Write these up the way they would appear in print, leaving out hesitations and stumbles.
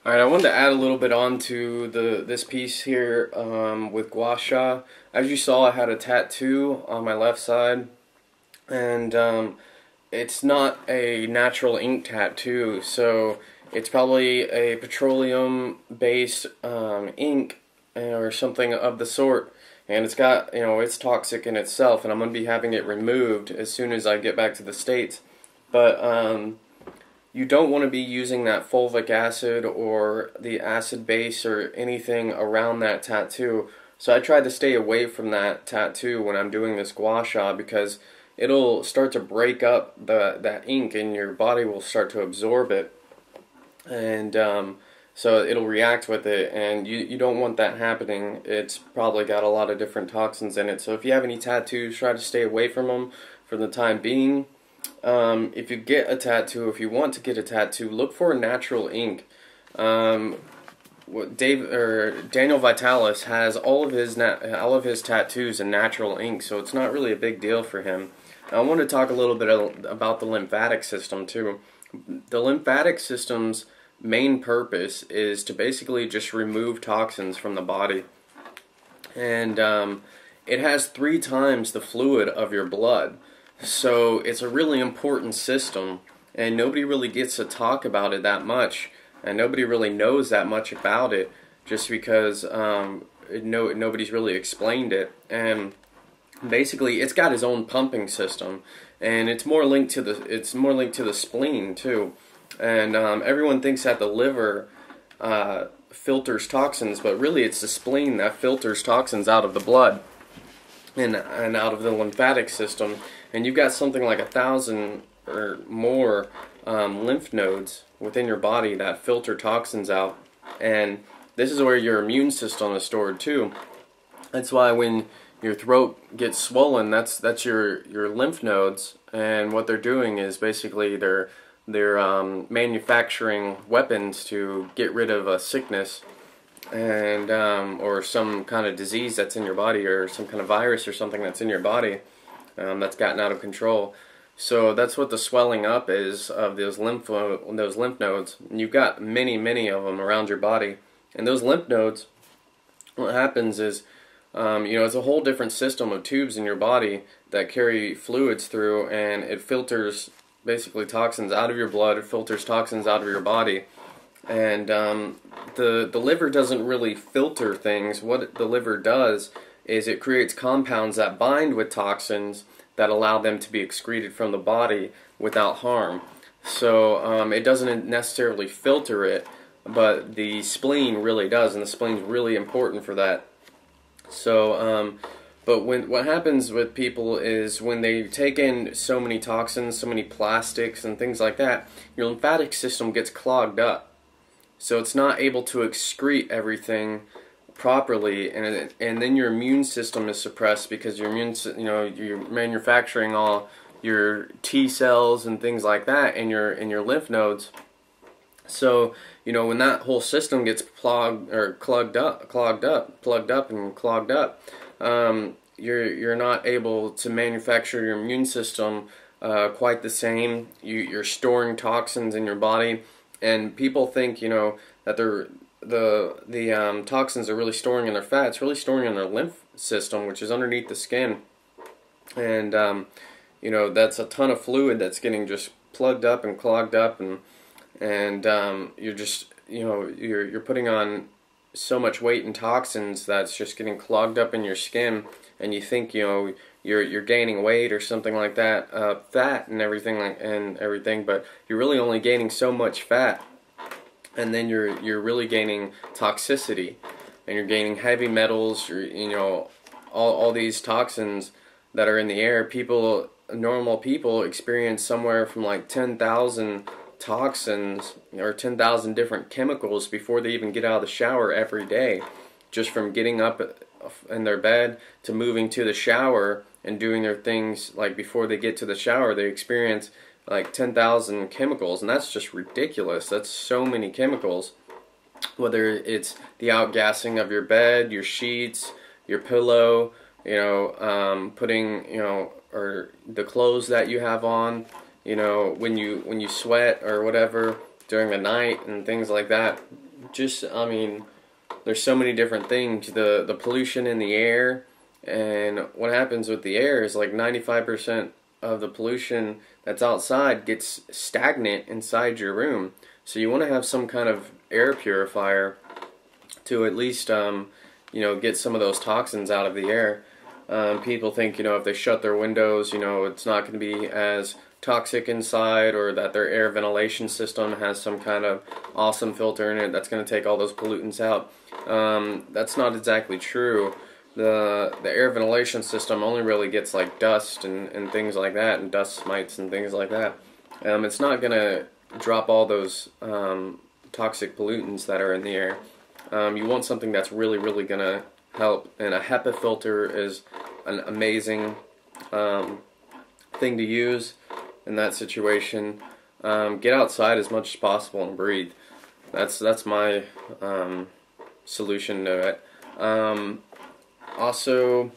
Alright, I wanted to add a little bit on to this piece here with Gua Sha. As you saw, I had a tattoo on my left side, and it's not a natural ink tattoo, so it's probably a petroleum-based ink or something of the sort, and it's got, it's toxic in itself, and I'm going to be having it removed as soon as I get back to the States. But you don't want to be using that fulvic acid or the acid base or anything around that tattoo. So I tried to stay away from that tattoo when I'm doing this gua sha because it'll start to break up that ink and your body will start to absorb it. And so it'll react with it, and you don't want that happening. It's probably got a lot of different toxins in it. So if you have any tattoos, try to stay away from them for the time being. If you get a tattoo, if you want to get a tattoo, look for a natural ink. Daniel Vitalis has all of his tattoos in natural ink, so it's not really a big deal for him. I want to talk a little bit about the lymphatic system too. The lymphatic system's main purpose is to basically just remove toxins from the body, and it has 3 times the fluid of your blood. So it's a really important system, and nobody really gets to talk about it that much, and nobody really knows that much about it, just because nobody's really explained it. And basically, it's got its own pumping system, and it's more linked to the spleen too. And everyone thinks that the liver filters toxins, but really it's the spleen that filters toxins out of the blood and out of the lymphatic system. And you've got something like 1,000 or more lymph nodes within your body that filter toxins out. And this is where your immune system is stored too. That's why when your throat gets swollen, that's your lymph nodes, and what they're doing is basically they're manufacturing weapons to get rid of a sickness and or some kind of disease that's in your body, or some kind of virus or something that's in your body that's gotten out of control. So that's what the swelling up is of those lymph nodes. And you've got many of them around your body, and those lymph nodes, what happens is it's a whole different system of tubes in your body that carry fluids through, and it filters basically toxins out of your blood. It filters toxins out of your body. And the liver doesn't really filter things. What the liver does is it creates compounds that bind with toxins that allow them to be excreted from the body without harm. So it doesn't necessarily filter it, but the spleen really does, and the spleen's really important for that. So but what happens with people is when they take in so many toxins, so many plastics and things like that, your lymphatic system gets clogged up. So it's not able to excrete everything properly, and then your immune system is suppressed because you're manufacturing all your T cells and things like that in your lymph nodes. So when that whole system gets plugged up, you're not able to manufacture your immune system quite the same. You're storing toxins in your body, and people think that the toxins are really storing in their fat. It's really storing in their lymph system, which is underneath the skin, and that's a ton of fluid that's getting just plugged up and clogged up, and you're just you're putting on so much weight and toxins that's just getting clogged up in your skin, and you think you're gaining weight or something like that, fat and everything, but you're really only gaining so much fat. And then you're really gaining toxicity, and you're gaining heavy metals, all these toxins that are in the air. Normal people experience somewhere from like 10,000 toxins or 10,000 different chemicals before they even get out of the shower every day, just from getting up in their bed to moving to the shower and doing their things. Like before they get to the shower, they experience like 10,000 chemicals, and that's just ridiculous. That's so many chemicals, whether it's the outgassing of your bed, your sheets, your pillow, putting, or the clothes that you have on, when you sweat or whatever during the night and things like that. just, I mean, there's so many different things. The pollution in the air, and what happens with the air is like 95% of the pollution that's outside gets stagnant inside your room. So you want to have some kind of air purifier to at least, get some of those toxins out of the air. People think, if they shut their windows, it's not going to be as toxic inside, or that their air ventilation system has some kind of awesome filter in it that's going to take all those pollutants out. That's not exactly true. The air ventilation system only really gets like dust and things like that, and dust mites and things like that. It's not going to drop all those toxic pollutants that are in the air. You want something that's really, really going to help, and a HEPA filter is an amazing thing to use in that situation. Get outside as much as possible and breathe. That's my solution to it. So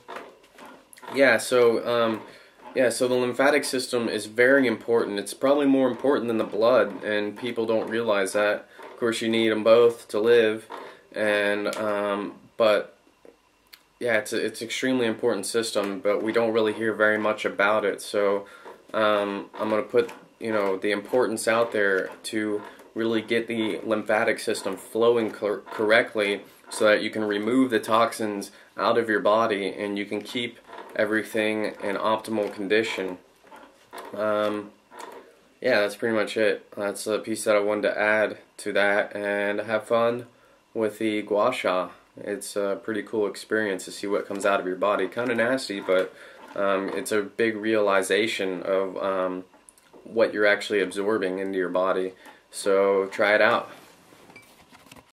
the lymphatic system is very important. It's probably more important than the blood, and people don't realize that. Of course, you need them both to live, and but yeah, it's extremely important system, but we don't really hear very much about it. So I'm going to put the importance out there to really get the lymphatic system flowing correctly, so that you can remove the toxins out of your body and you can keep everything in optimal condition. Yeah, that's pretty much it. That's a piece that I wanted to add to that, and have fun with the Gua Sha. It's a pretty cool experience to see what comes out of your body. Kind of nasty, but it's a big realization of what you're actually absorbing into your body. So try it out.